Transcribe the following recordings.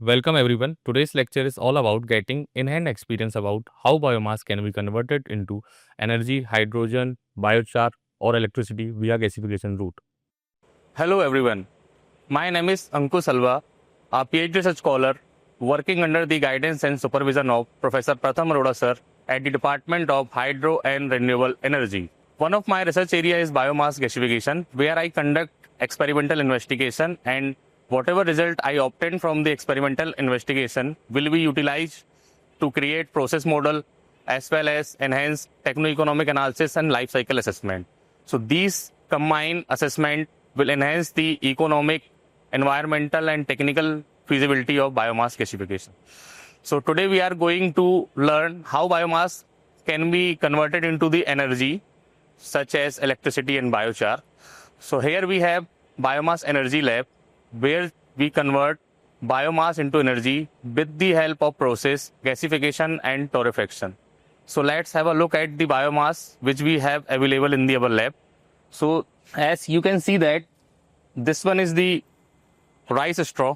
Welcome everyone. Today's lecture is all about getting in-hand experience about how biomass can be converted into energy, hydrogen, biochar or electricity via gasification route. Hello everyone. My name is Ankush Alva, a PhD research scholar working under the guidance and supervision of Professor Pratham Arora sir at the Department of Hydro and Renewable Energy. One of my research area is biomass gasification, where I conduct experimental investigation, and whatever result I obtain from the experimental investigation will be utilized to create process model as well as enhance techno-economic analysis and life cycle assessment. So these combined assessment will enhance the economic, environmental and technical feasibility of biomass gasification. So today we are going to learn how biomass can be converted into the energy such as electricity and biochar. So here we have Biomass Energy Lab, where we convert biomass into energy with the help of process, gasification and torrefaction. So let's have a look at the biomass which we have available in our lab. So as you can see that this one is the rice straw.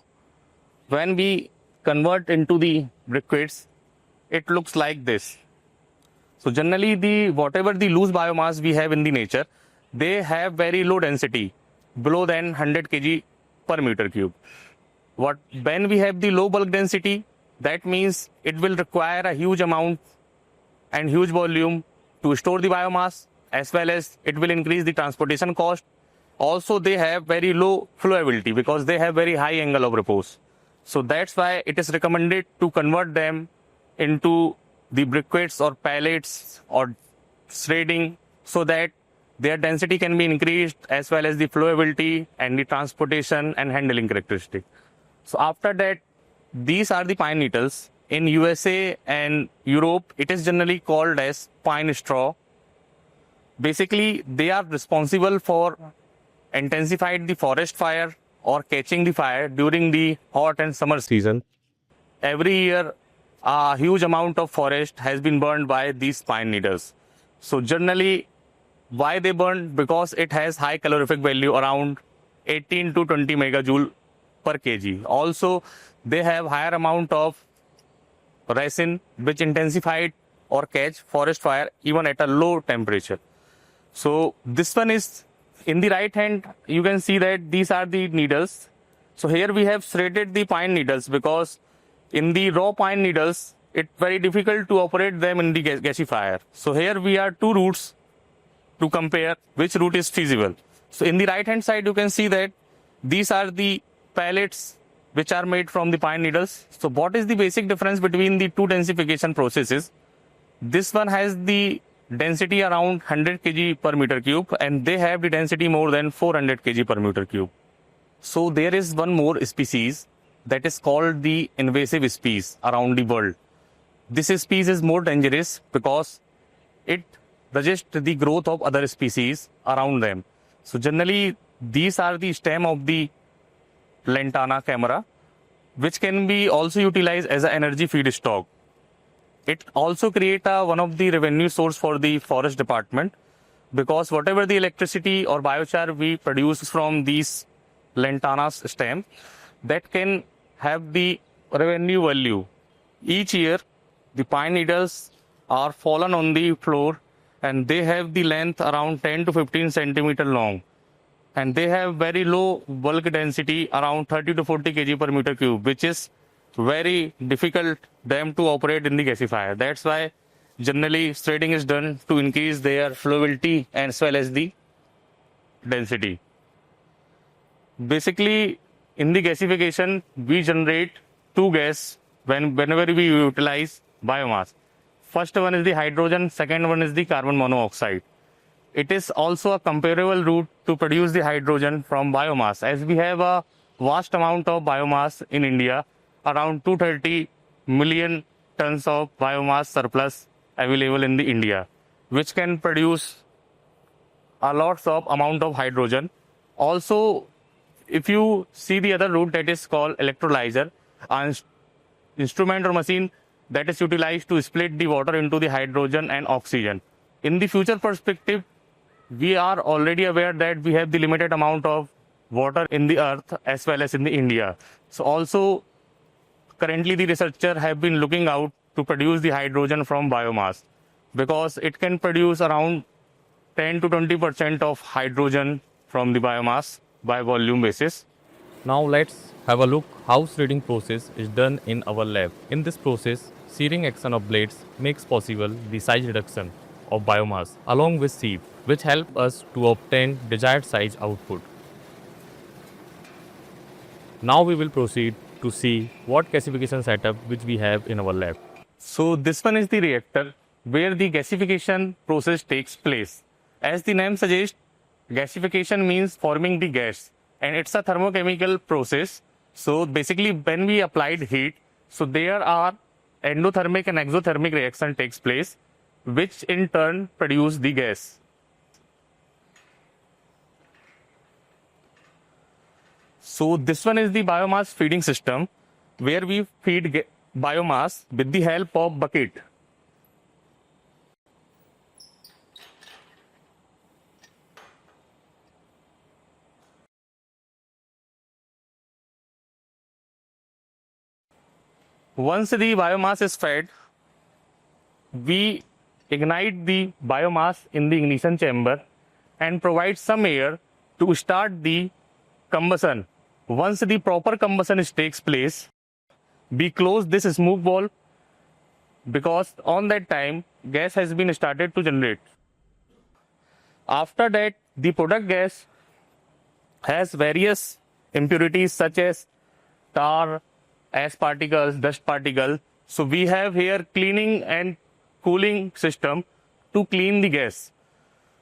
When we convert into the briquettes, it looks like this. So generally whatever the loose biomass we have in the nature, they have very low density, below than 100 kg per meter cube. When we have the low bulk density, that means it will require a huge amount and huge volume to store the biomass, as well as it will increase the transportation cost. Also, they have very low flowability because they have very high angle of repose. So that's why it is recommended to convert them into the briquettes or pallets or shredding, so that their density can be increased, as well as the flowability and the transportation and handling characteristic. So after that, these are the pine needles. In USA and Europe, it is generally called as pine straw. Basically, they are responsible for intensifying the forest fire or catching the fire during the hot and summer season. Every year, a huge amount of forest has been burned by these pine needles. So generally, why they burn? Because it has high calorific value, around 18 to 20 megajoule per kg. Also, they have higher amount of resin, which intensified or catch forest fire even at a low temperature. So this one is in the right hand. You can see that these are the needles. So here we have shredded the pine needles, because in the raw pine needles, it's very difficult to operate them in the gasifier. So here we are two routes to compare which route is feasible. So in the right hand side, you can see that these are the pellets which are made from the pine needles. So what is the basic difference between the two densification processes? This one has the density around 100 kg per meter cube, and they have the density more than 400 kg per meter cube. So there is one more species that is called the invasive species around the world. This species is more dangerous because it resists the growth of other species around them. So generally, these are the stem of the lantana camera, which can be also utilized as an energy feedstock. It also creates one of the revenue source for the forest department, because whatever the electricity or biochar we produce from these lantanas stem, that can have the revenue value. Each year, the pine needles are fallen on the floor, and they have the length around 10 to 15 centimeter long, and they have very low bulk density, around 30 to 40 kg per meter cube, which is very difficult them to operate in the gasifier. That's why generally shredding is done to increase their flowability as well as the density. Basically, in the gasification, we generate two gas whenever we utilize biomass. First one is the hydrogen, second one is the carbon monoxide. It is also a comparable route to produce the hydrogen from biomass, as we have a vast amount of biomass in India, around 230 million tons of biomass surplus available in the India, which can produce a lots of amount of hydrogen. Also, if you see the other route, that is called electrolyzer, an instrument or machine that is utilized to split the water into the hydrogen and oxygen. In the future perspective, we are already aware that we have the limited amount of water in the earth as well as in the India. So also currently the researcher have been looking out to produce the hydrogen from biomass, because it can produce around 10 to 20% of hydrogen from the biomass by volume basis. Now let's have a look how shredding process is done in our lab. In this process, searing action of blades makes possible the size reduction of biomass along with sieve, which help us to obtain desired size output. Now we will proceed to see what gasification setup which we have in our lab. So this one is the reactor where the gasification process takes place. As the name suggests, gasification means forming the gas, and it's a thermochemical process. So basically when we applied heat, so there are endothermic and exothermic reaction takes place, which in turn produce the gas. So this one is the biomass feeding system where we feed biomass with the help of bucket. Once the biomass is fed, we ignite the biomass in the ignition chamber and provide some air to start the combustion. Once the proper combustion takes place, we close this smoke valve, because on that time gas has been started to generate. After that, the product gas has various impurities such as tar, ash particles, dust particles. So we have here cleaning and cooling system to clean the gas.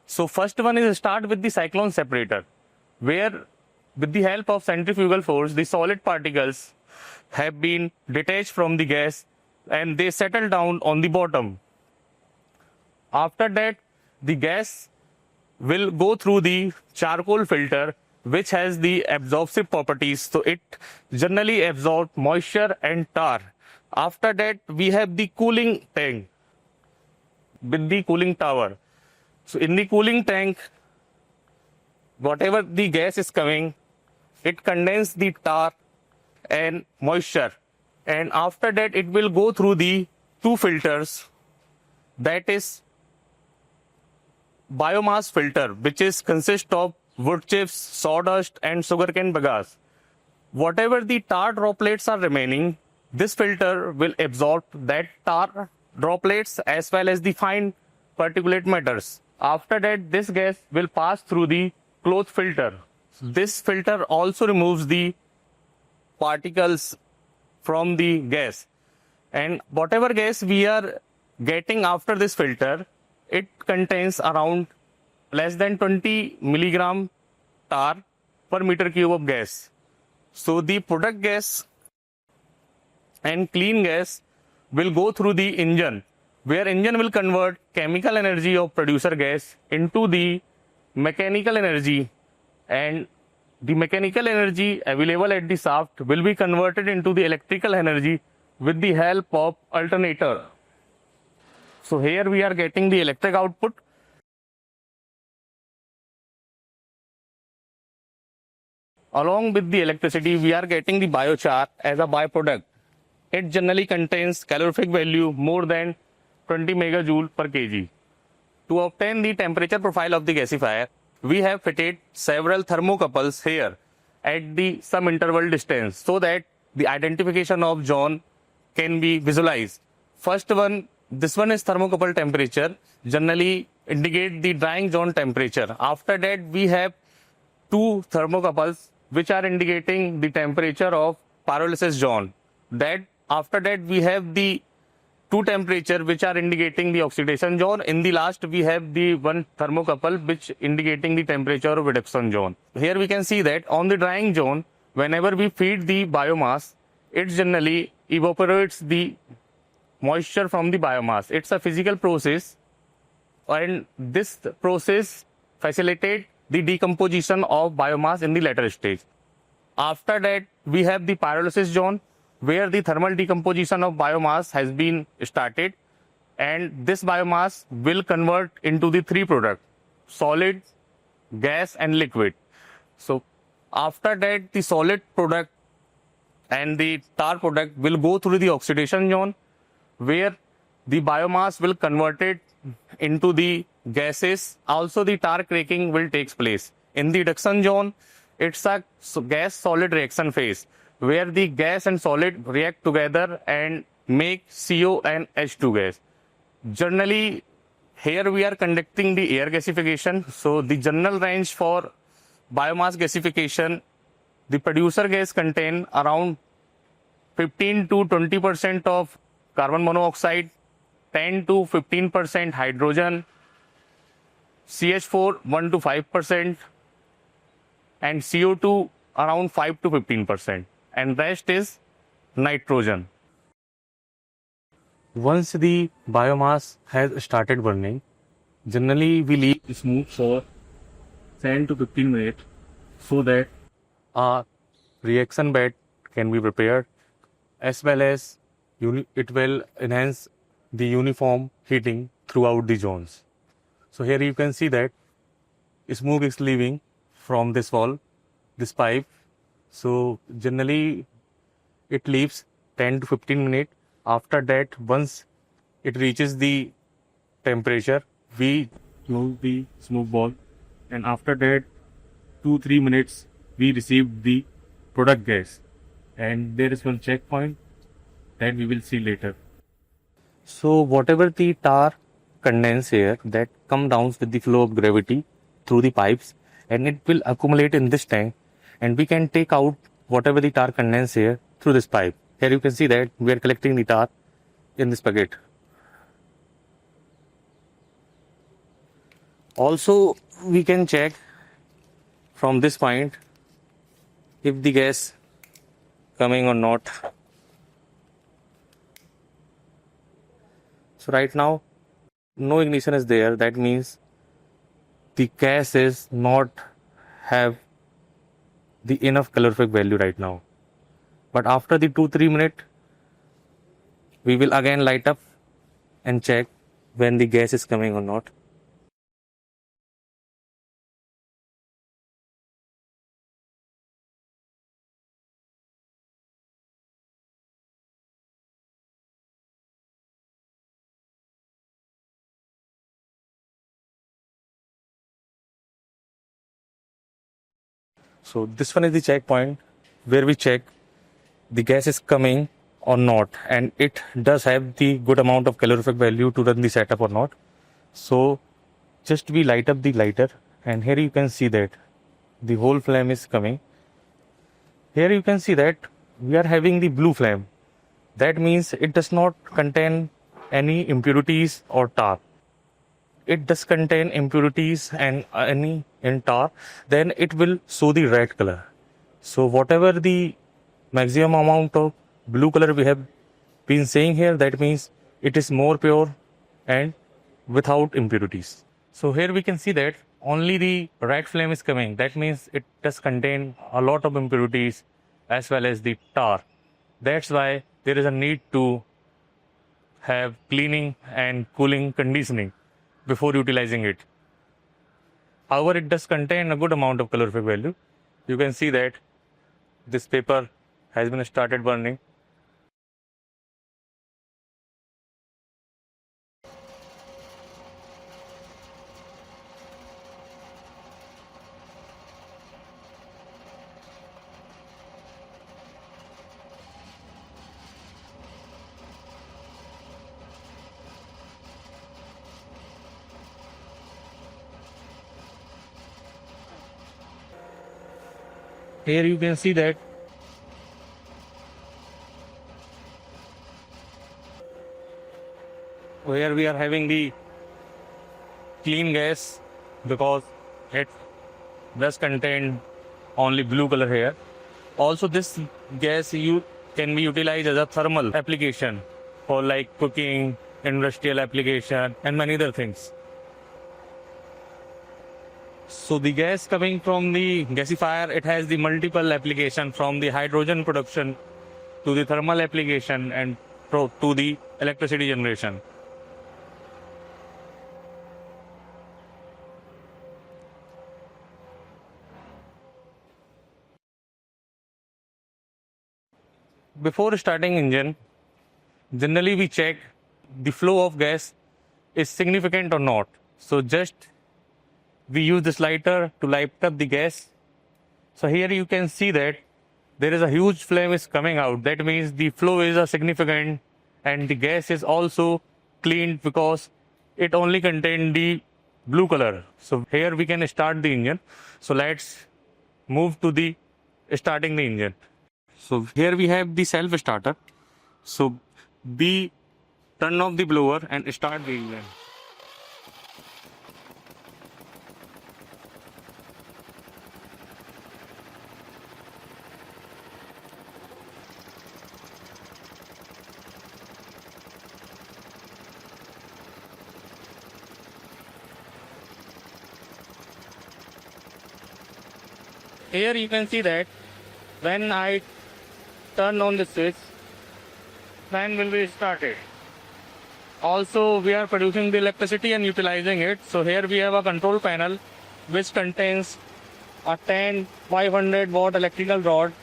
So first one is start with the cyclone separator, where with the help of centrifugal force, the solid particles have been detached from the gas and they settle down on the bottom. After that, the gas will go through the charcoal filter, which has the absorptive properties. So it generally absorbs moisture and tar. After that, we have the cooling tank with the cooling tower. So in the cooling tank, whatever the gas is coming, it condenses the tar and moisture. And after that, it will go through the two filters. That is biomass filter, which is consist of wood chips, sawdust, and sugarcane bagasse. Whatever the tar droplets are remaining, this filter will absorb that tar droplets as well as the fine particulate matters. After that, this gas will pass through the cloth filter. This filter also removes the particles from the gas. And whatever gas we are getting after this filter, it contains around less than 20 milligram tar per meter cube of gas. So the product gas and clean gas will go through the engine, where engine will convert chemical energy of producer gas into the mechanical energy, and the mechanical energy available at the shaft will be converted into the electrical energy with the help of alternator. So here we are getting the electric output. Along with the electricity, we are getting the biochar as a byproduct. It generally contains calorific value more than 20 megajoule per kg. To obtain the temperature profile of the gasifier, we have fitted several thermocouples here at the some interval distance so that the identification of zone can be visualized. First one, this one is thermocouple temperature, generally indicate the drying zone temperature. After that, we have two thermocouples which are indicating the temperature of pyrolysis zone. After that, we have the two temperature which are indicating the oxidation zone. In the last, we have the one thermocouple which indicating the temperature of reduction zone. Here we can see that on the drying zone, whenever we feed the biomass, it generally evaporates the moisture from the biomass. It's a physical process, and this process facilitates the decomposition of biomass in the later stage. After that, we have the pyrolysis zone, where the thermal decomposition of biomass has been started, and this biomass will convert into the three products: solid, gas, and liquid. So after that, the solid product and the tar product will go through the oxidation zone where the biomass will convert it into the gases. Also, the tar cracking will take place. In the reduction zone, it's a gas solid reaction phase where the gas and solid react together and make CO and H2 gas. Generally, here we are conducting the air gasification. So the general range for biomass gasification, the producer gas contain around 15 to 20% of carbon monoxide, 10 to 15% hydrogen, CH4 1 to 5%, and CO2 around 5 to 15%, and rest is nitrogen. Once the biomass has started burning, generally we leave smoke for 10 to 15 minutes so that a reaction bed can be prepared, as well as it will enhance the uniform heating throughout the zones. So here you can see that smoke is leaving from this wall, this pipe. So generally it leaves 10 to 15 minutes. After that, once it reaches the temperature, we close the smoke ball, and after that 2-3 minutes we receive the product gas, and there is one checkpoint that we will see later. So whatever the tar condense here that come down with the flow of gravity through the pipes, and it will accumulate in this tank, and we can take out whatever the tar condense here through this pipe. Here you can see that we are collecting the tar in this bucket. Also, we can check from this point if the gas coming or not. So right now no ignition is there. That means the gas is not have the enough calorific value right now. But after the 2-3 minutes, we will again light up and check when the gas is coming or not. So this one is the checkpoint where we check the gas is coming or not, and it does have the good amount of calorific value to run the setup or not. So just we light up the lighter, and here you can see that the whole flame is coming. Here you can see that we are having the blue flame. That means it does not contain any impurities or tar. It does contain impurities and any in tar, then it will show the red color. So whatever the maximum amount of blue color we have been saying here, that means it is more pure and without impurities. So here we can see that only the red flame is coming. That means it does contain a lot of impurities as well as the tar. That's why there is a need to have cleaning and cooling conditioning before utilizing it. However, it does contain a good amount of calorific value. You can see that this paper has been started burning. Here you can see that where we are having the clean gas because it does contain only blue color here. Also, this gas can be utilized as a thermal application for like cooking, industrial application, and many other things. So the gas coming from the gasifier, it has the multiple application from the hydrogen production to the thermal application and to the electricity generation. before starting engine, generally we check the flow of gas is significant or not. So just we use this lighter to light up the gas. So here you can see that there is a huge flame is coming out. That means the flow is a significant and the gas is also cleaned because it only contained the blue color. So here we can start the engine. So let's move to the starting the engine. So here we have the self starter. So we turn off the blower and start the engine. Here you can see that when I turn on the switch, fan will be started. Also, we are producing the electricity and utilizing it. So here we have a control panel which contains a 10 500 watt electrical rod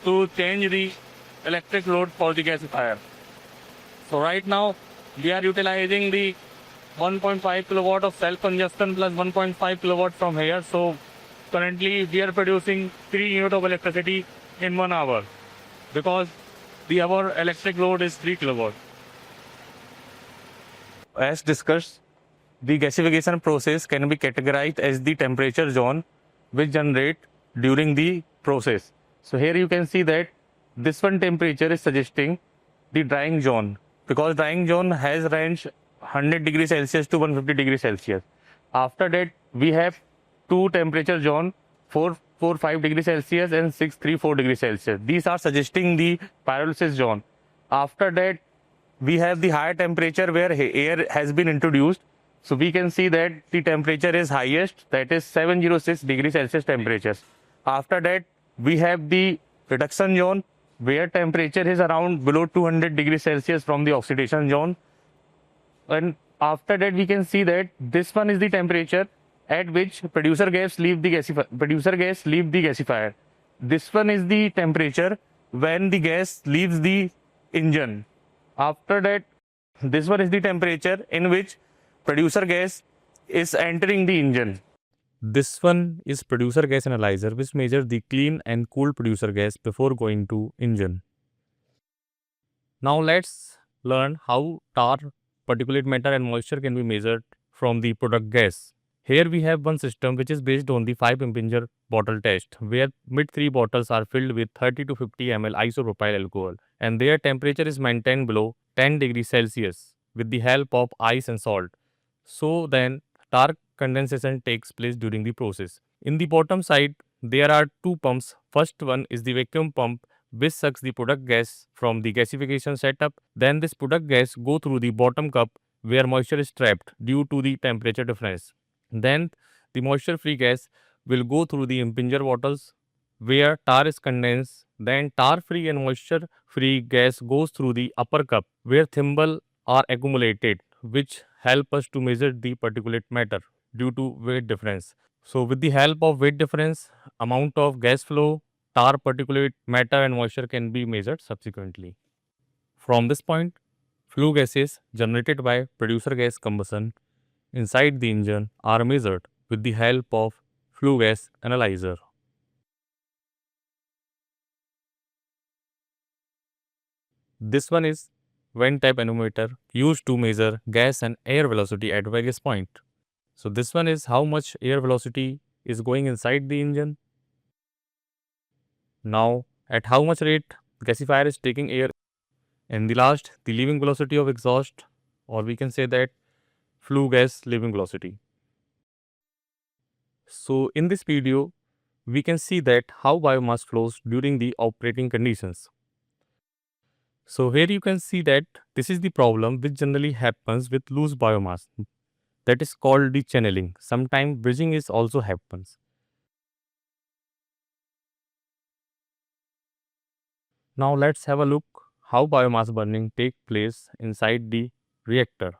to change the electric load for the gasifier. So right now we are utilizing the 1.5 kilowatt of self-consumption plus 1.5 kilowatt from here. So currently we are producing 3 units of electricity in 1 hour because our electric load is 3 kilowatt. As discussed, the gasification process can be categorized as the temperature zone which generate during the process. So here you can see that this one temperature is suggesting the drying zone because drying zone has range 100 degrees Celsius to 150 degrees Celsius. After that, we have two temperature zone 445 degrees Celsius and 634 degrees Celsius. These are suggesting the pyrolysis zone. After that, we have the higher temperature where air has been introduced. So we can see that the temperature is highest, that is 706 degrees Celsius temperatures. After that, we have the reduction zone where temperature is around below 200 degrees Celsius from the oxidation zone. And after that, we can see that this one is the temperature at which producer gas leave the gasifier. This one is the temperature when the gas leaves the engine. After that, this one is the temperature in which producer gas is entering the engine. This one is producer gas analyzer, which measures the clean and cool producer gas before going to engine. Now let's learn how tar, particulate matter and moisture can be measured from the product gas. Here we have one system which is based on the 5 impinger bottle test, where mid 3 bottles are filled with 30 to 50 ml isopropyl alcohol and their temperature is maintained below 10 degrees Celsius with the help of ice and salt. So then tar condensation takes place during the process. In the bottom side, there are two pumps. First one is the vacuum pump which sucks the product gas from the gasification setup. Then this product gas go through the bottom cup where moisture is trapped due to the temperature difference. Then the moisture free gas will go through the impinger bottles where tar is condensed. Then tar free and moisture free gas goes through the upper cup where thimble are accumulated, which help us to measure the particulate matter due to weight difference. So with the help of weight difference, amount of gas flow, tar, particulate matter and moisture can be measured subsequently. From this point, flue gases generated by producer gas combustion inside the engine are measured with the help of flue gas analyzer. This one is vent type anemometer used to measure gas and air velocity at various points. So this one is how much air velocity is going inside the engine. Now at how much rate gasifier is taking air. And the last, the leaving velocity of exhaust, or we can say that flue gas leaving velocity. So in this video, we can see that how biomass flows during the operating conditions. So here you can see that this is the problem which generally happens with loose biomass. That is called the channeling. Sometimes bridging is also happens. Now let's have a look how biomass burning take place inside the reactor.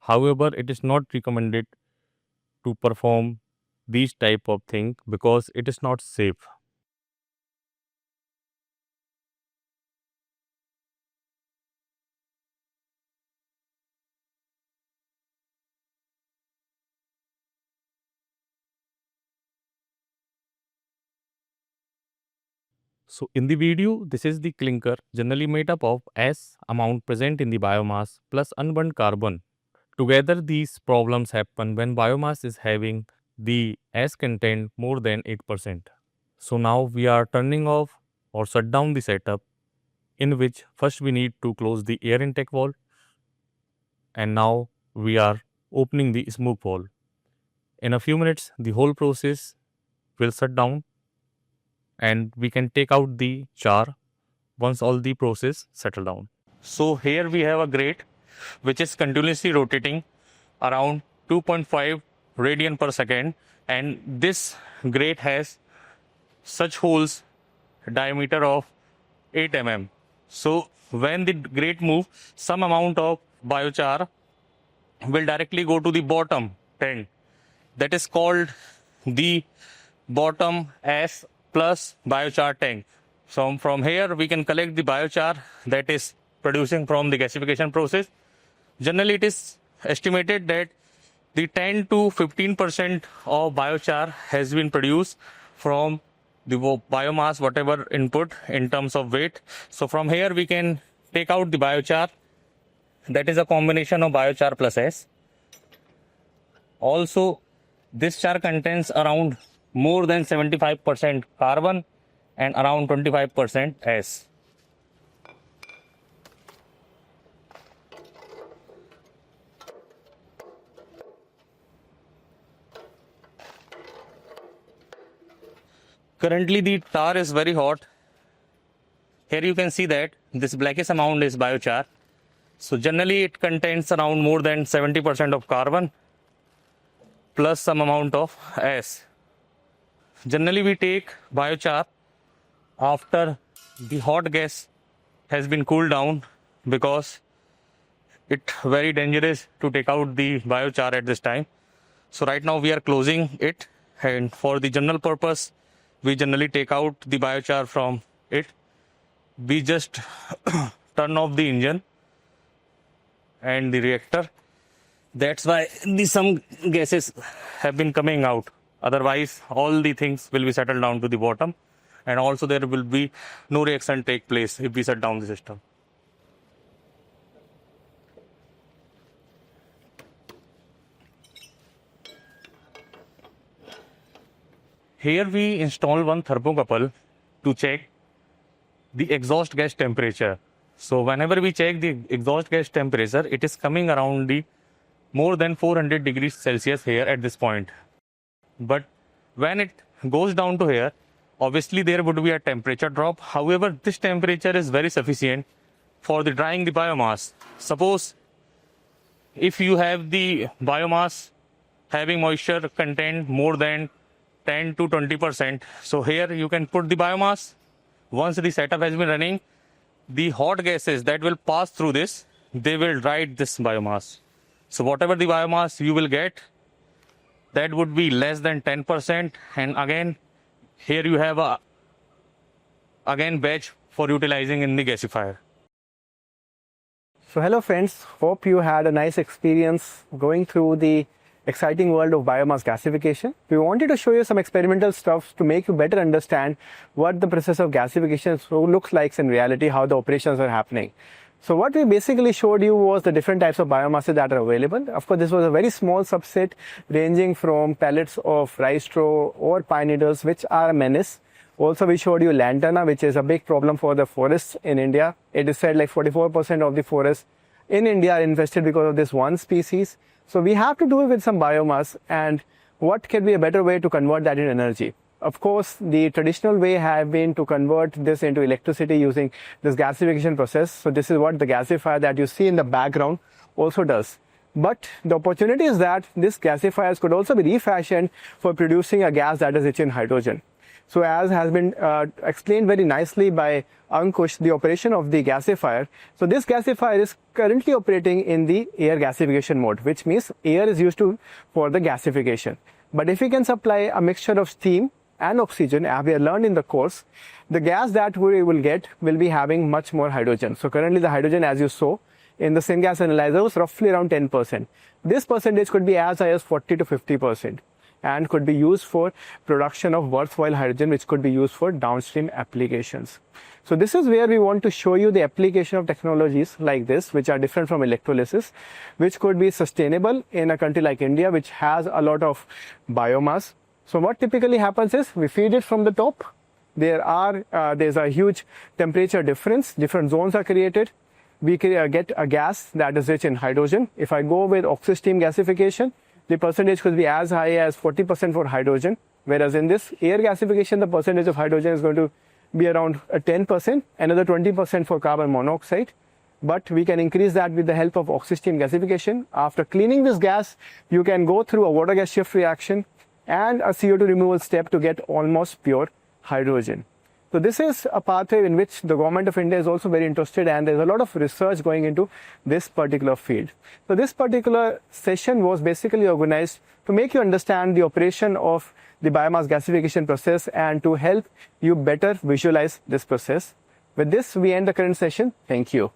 However, it is not recommended to perform these type of thing because it is not safe. So in the video, this is the clinker generally made up of S amount present in the biomass plus unburned carbon. Together these problems happen when biomass is having the S content more than 8%. So now we are turning off or shut down the setup, in which first we need to close the air intake valve, and now we are opening the smoke valve. In a few minutes the whole process will shut down and we can take out the char once all the process settle down. So here we have a grate which is continuously rotating around 2.5 radian per second, and this grate has such holes diameter of 8 mm. So when the grate moves, some amount of biochar will directly go to the bottom tank. That is called the bottom S plus biochar tank. So from here we can collect the biochar that is producing from the gasification process. Generally it is estimated that the 10 to 15% of biochar has been produced from the biomass, whatever input in terms of weight. So from here we can take out the biochar. That is a combination of biochar plus S. Also, this char contains around more than 75% carbon and around 25% S. Currently the tar is very hot. Here you can see that this blackish amount is biochar. So generally it contains around more than 70% of carbon plus some amount of S. Generally we take biochar after the hot gas has been cooled down, because it's very dangerous to take out the biochar at this time. So right now we are closing it, and for the general purpose we generally take out the biochar from it. We just turn off the engine and the reactor. That's why some gases have been coming out. Otherwise all the things will be settled down to the bottom, and also there will be no reaction take place if we shut down the system. Here we install one thermocouple to check the exhaust gas temperature. So whenever we check the exhaust gas temperature, it is coming around the more than 400 degrees Celsius here at this point. But when it goes down to here, obviously there would be a temperature drop. However, this temperature is very sufficient for the drying the biomass. Suppose if you have the biomass having moisture content more than 10 to 20%, so here you can put the biomass. Once the setup has been running, the hot gases that will pass through this, they will dry this biomass. So whatever the biomass you will get, that would be less than 10%. And again, here you have a batch for utilizing in the gasifier. So hello friends, hope you had a nice experience going through the exciting world of biomass gasification. We wanted to show you some experimental stuff to make you better understand what the process of gasification looks like in reality, how the operations are happening. So what we basically showed you was the different types of biomasses that are available. Of course, this was a very small subset ranging from pellets of rice straw or pine needles, which are a menace. Also, we showed you lantana, which is a big problem for the forests in India. It is said like 44% of the forests in India are infested because of this one species. So we have to do it with some biomass, and what can be a better way to convert that into energy? Of course, the traditional way has been to convert this into electricity using this gasification process. So this is what the gasifier that you see in the background also does. But the opportunity is that this gasifiers could also be refashioned for producing a gas that is rich in hydrogen. So as has been explained very nicely by Ankush, the operation of the gasifier. So this gasifier is currently operating in the air gasification mode, which means air is used for the gasification. But if we can supply a mixture of steam and oxygen, as we have learned in the course, the gas that we will get will be having much more hydrogen. So currently the hydrogen, as you saw in the syngas analyzer, was roughly around 10%. This percentage could be as high as 40 to 50%. and could be used for production of worthwhile hydrogen, which could be used for downstream applications. So this is where we want to show you the application of technologies like this, which are different from electrolysis, which could be sustainable in a country like India, which has a lot of biomass. So what typically happens is we feed it from the top. There's a huge temperature difference. Different zones are created. We get a gas that is rich in hydrogen. If I go with oxy-steam gasification, the percentage could be as high as 40% for hydrogen, whereas in this air gasification, the percentage of hydrogen is going to be around 10%, another 20% for carbon monoxide. But we can increase that with the help of oxy-steam gasification. After cleaning this gas, you can go through a water gas shift reaction and a CO2 removal step to get almost pure hydrogen. So this is a pathway in which the government of India is also very interested, and there's a lot of research going into this particular field. So this particular session was basically organized to make you understand the operation of the biomass gasification process and to help you better visualize this process. With this, we end the current session. Thank you.